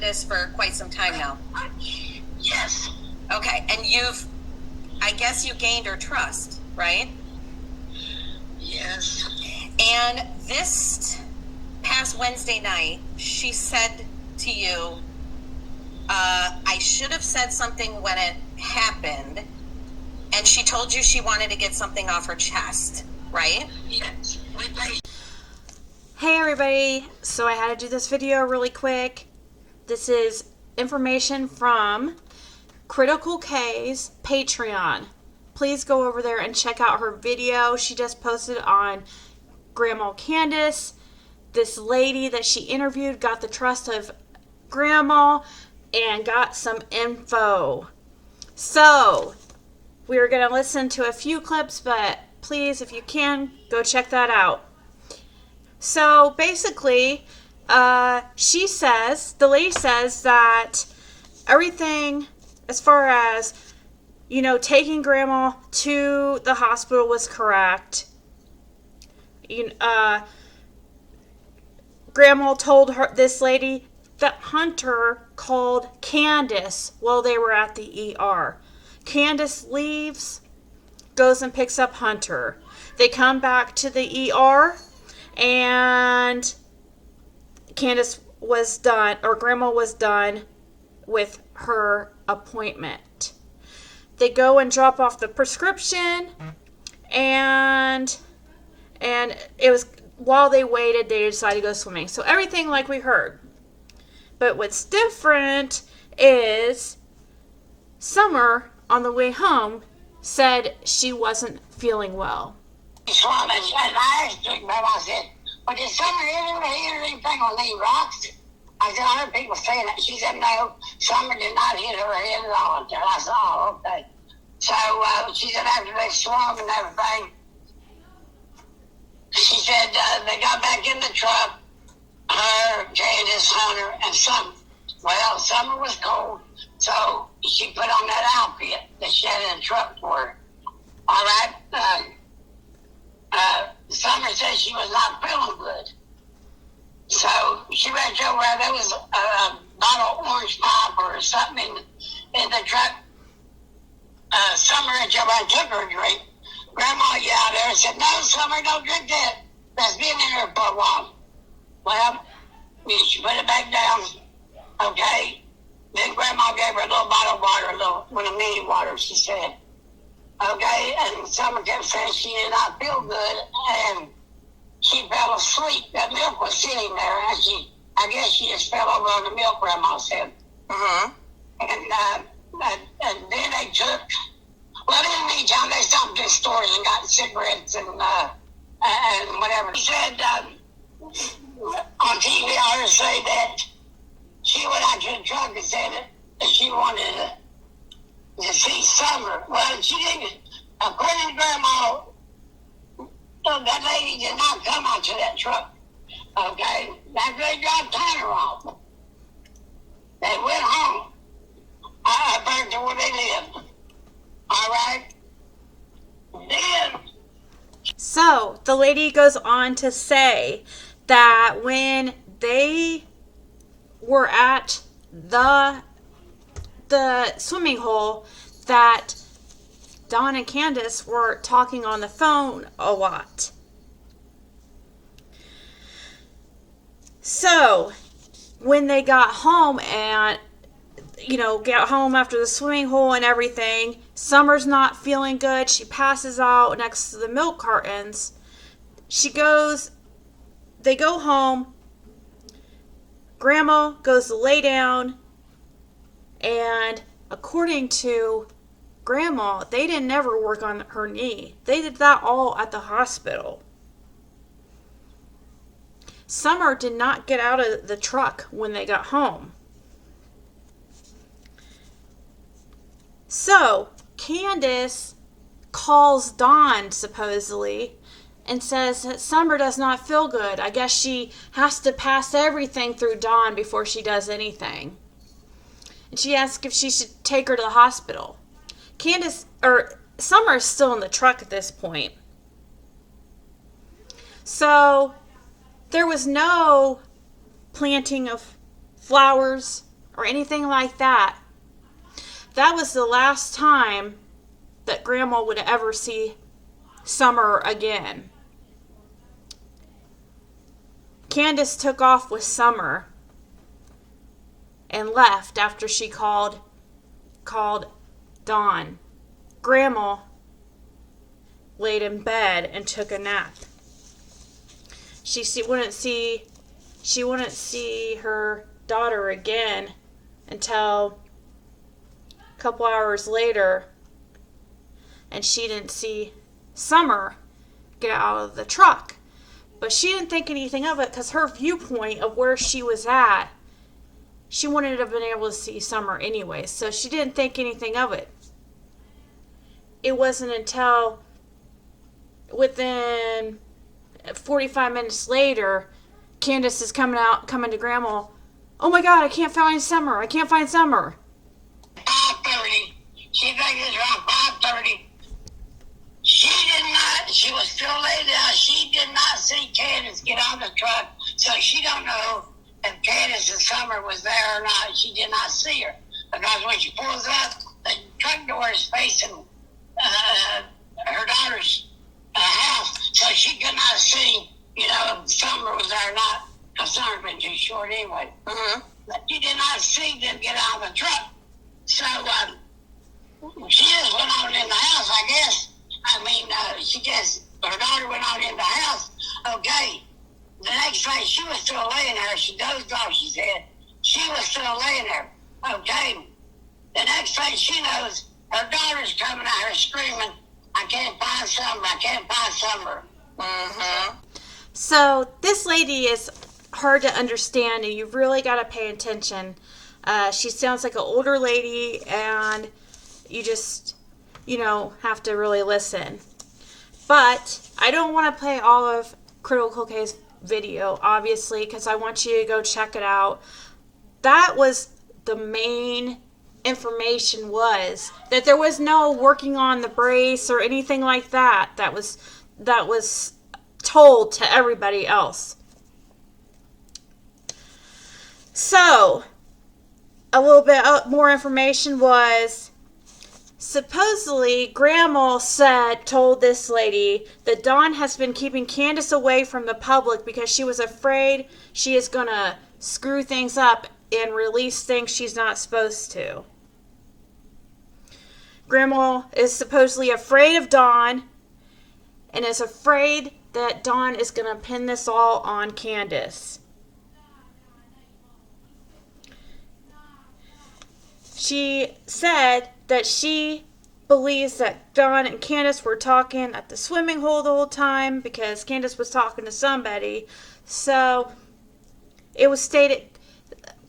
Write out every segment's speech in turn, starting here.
Candus for quite some time now. Yes. Okay, and I guess you gained her trust, right? Yes. And this past Wednesday night, she said to you, I should have said something when it happened, and she told you she wanted to get something off her chest, right? Yes. Hey everybody, so I had to do this video really quick. This is information from Critical K's Patreon. Please go over there and check out her video she just posted on Grandma Candus. This lady that she interviewed got the trust of Grandma and got some info. So, we're going to listen to a few clips, but please, if you can, go check that out. So basically, the lady says that everything as far as, taking Grandma to the hospital was correct. Grandma told this lady that Hunter called Candus while they were at the ER. Candus leaves, goes and picks up Hunter. They come back to the ER. And Candus was done, or Grandma was done with her appointment. They go and drop off the prescription, and it was while they waited, they decided to go swimming. So everything like we heard. But what's different is Summer, on the way home, said she wasn't feeling well. And I asked Grandma, I said, well, did Summer ever hear anything on these rocks? I said, I heard people saying that. She said, no, Summer did not hit her head at all until I saw her. Okay. So she said after they swum and everything, she said they got back in the truck, her, Candus, Hunter, and Summer. Well, Summer was cold, so she put on that outfit that she had in the truck for her. All right. Summer said she was not feeling good. So she reached over there was a bottle of orange pop or something in the truck. Summer reached over and took her drink. Grandma yelled at her and said, no, Summer, don't drink that. That's been in here for a while. Well, she put it back down. Okay. Then Grandma gave her a little bottle of water, with a mini water, she said. Okay, and Summer kept saying she did not feel good, and she fell asleep. That milk was sitting there, and I guess she just fell over on the milk, Grandma said. Uh-huh. And then they took, well, in the meantime, they stopped this store and got cigarettes and whatever. He said, on TV, I heard her say that she went out to the truck and said that she wanted to see Summer. Well, she didn't. According to Grandma, that lady did not come out to that truck. Okay? After they dropped Tanner off, they went home. Back to where they lived. All right? Then. So the lady goes on to say that when they were at the swimming hole, that Dawn and Candus were talking on the phone a lot. So when they got home and got home after the swimming hole and everything, Summer's not feeling good. She passes out next to the milk cartons. They go home. Grandma goes to lay down, and according to Grandma, they didn't ever work on her knee. They did that all at the hospital. Summer did not get out of the truck when they got home. So, Candus calls Dawn, supposedly, and says that Summer does not feel good. I guess she has to pass everything through Dawn before she does anything. And she asks if she should take her to the hospital. Summer's still in the truck at this point. So there was no planting of flowers or anything like that. That was the last time that Grandma would ever see Summer again. Candus took off with Summer and left after she called Dawn. Grandma laid in bed and took a nap. She wouldn't see her daughter again until a couple hours later, and she didn't see Summer get out of the truck. But she didn't think anything of it because her viewpoint of where she was at, she wouldn't have been able to see Summer anyway, so she didn't think anything of it. It wasn't until within 45 minutes later, Candus is coming to Grandma. Oh my God, I can't find Summer. I can't find Summer. 5:30. She thinks it's around 5:30. She was still laying down. She did not see Candus get on the truck, so she don't know if Candus and Summer was there or not. She did not see her. Because when she pulls up, the truck door is facing her daughter's house, so she could not see, if Summer was there or not, because Summer's been too short anyway. Mm-hmm. But she did not see them get out of the truck. So she just went on in the house, I guess. Her daughter went on in the house. Okay. The next day, she was still laying there. She dozed off, she said. She was still laying there. Okay. The next thing she knows, her daughter's coming at her screaming, I can't find Summer. I can't find Summer. Mm-hmm. So this lady is hard to understand, and you've really got to pay attention. She sounds like an older lady, and you just, have to really listen. But I don't want to play all of Critical K's video, obviously, because I want you to go check it out. That was the main information, was that there was no working on the brace or anything like that. That was told to everybody else. So, a little bit more information was, supposedly, Grandma told this lady that Dawn has been keeping Candus away from the public because she was afraid she is going to screw things up and release things she's not supposed to. Grandma is supposedly afraid of Dawn and is afraid that Dawn is going to pin this all on Candus. She said that she believes that Dawn and Candus were talking at the swimming hole the whole time because Candus was talking to somebody. So it was stated,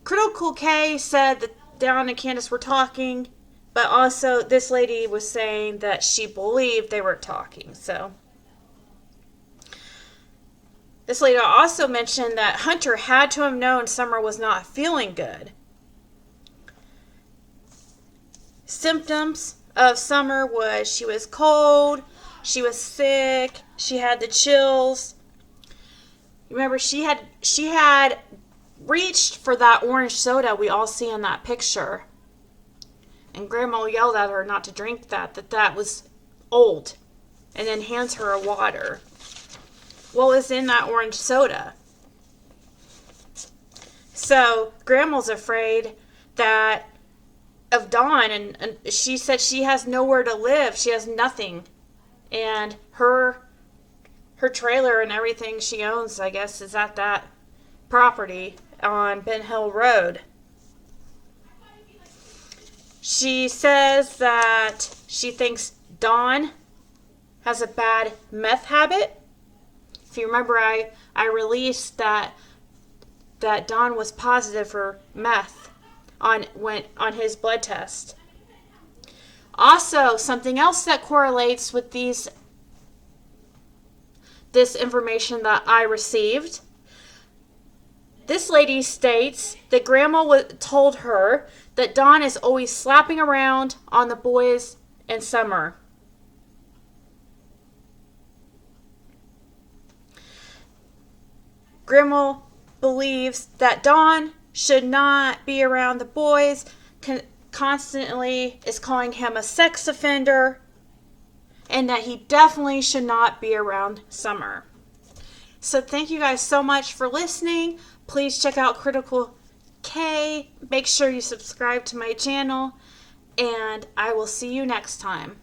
Critical K said that Dawn and Candus were talking, but also this lady was saying that she believed they were talking. So this lady also mentioned that Hunter had to have known Summer was not feeling good. Symptoms of Summer was she was cold, she was sick, she had the chills. Remember, she had reached for that orange soda we all see in that picture. And Grandma yelled at her not to drink that was old, and then hands her a water. What was in that orange soda? So Grandma's afraid of Dawn, and she said she has nowhere to live. She has nothing. And her trailer and everything she owns, I guess, is at that property on Ben Hill Road. She says that she thinks Dawn has a bad meth habit. If you remember, I released that Dawn was positive for meth on his blood test. Also, something else that correlates with this information that I received. This lady states that Grandma told her that Dawn is always slapping around on the boys in Summer. Grandma believes that Dawn should not be around the boys, constantly is calling him a sex offender, and that he definitely should not be around Summer. So thank you guys so much for listening. Please check out Critical K. Make sure you subscribe to my channel, and I will see you next time.